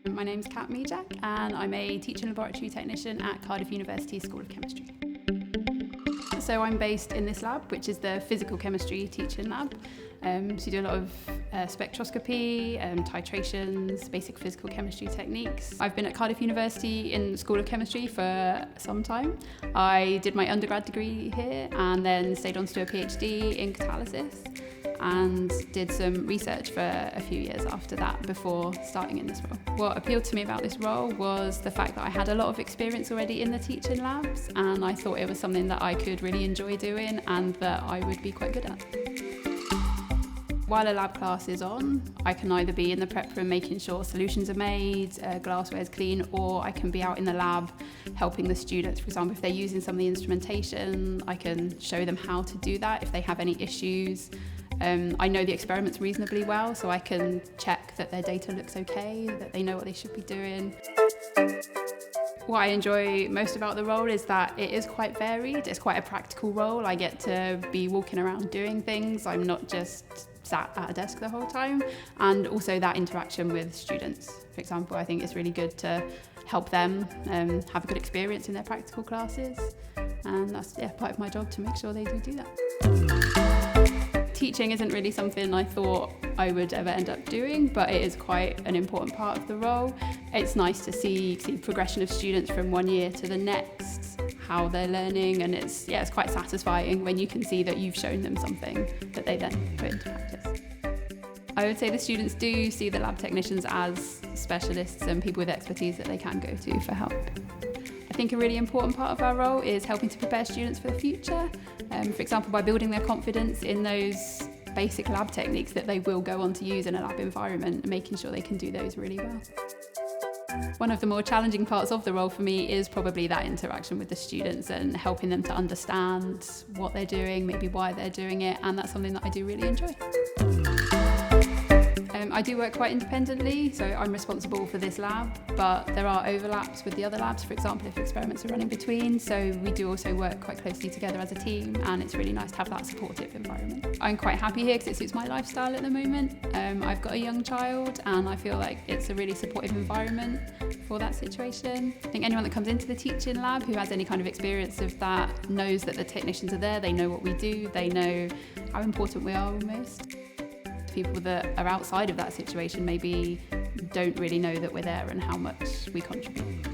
My name's Catherine Miedziak and I'm a teaching laboratory technician at Cardiff University School of Chemistry. So I'm based in this lab, which is the physical chemistry teaching lab. So you do a lot of spectroscopy, titrations, basic physical chemistry techniques. I've been at Cardiff University in the School of Chemistry for some time. I did my undergrad degree here and then stayed on to do a PhD in catalysis and did some research for a few years after that before starting in this role. What appealed to me about this role was the fact that I had a lot of experience already in the teaching labs, and I thought it was something that I could really enjoy doing and that I would be quite good at. While a lab class is on, I can either be in the prep room making sure solutions are made, glassware is clean, or I can be out in the lab helping the students. For example, if they're using some of the instrumentation, I can show them how to do that if they have any issues. I know the experiments reasonably well, so I can check that their data looks okay, that they know what they should be doing. What I enjoy most about the role is that it is quite varied. It's quite a practical role. I get to be walking around doing things. I'm not just sat at a desk the whole time. And also that interaction with students. For example, I think it's really good to help them have a good experience in their practical classes. And that's part of my job to make sure they do that. Teaching isn't really something I thought I would ever end up doing, but it is quite an important part of the role. It's nice to see progression of students from one year to the next, how they're learning, and it's quite satisfying when you can see that you've shown them something that they then put into practice. I would say the students do see the lab technicians as specialists and people with expertise that they can go to for help. I think a really important part of our role is helping to prepare students for the future. For example, by building their confidence in those basic lab techniques that they will go on to use in a lab environment and making sure they can do those really well. One of the more challenging parts of the role for me is probably that interaction with the students and helping them to understand what they're doing, maybe why they're doing it, and that's something that I do really enjoy. I do work quite independently, so I'm responsible for this lab, but there are overlaps with the other labs, for example, if experiments are running between, so we do also work quite closely together as a team, and it's really nice to have that supportive environment. I'm quite happy here because it suits my lifestyle at the moment. I've got a young child, and I feel like it's a really supportive environment for that situation. I think anyone that comes into the teaching lab who has any kind of experience of that knows that the technicians are there, they know what we do, they know how important we are almost. People that are outside of that situation maybe don't really know that we're there and how much we contribute.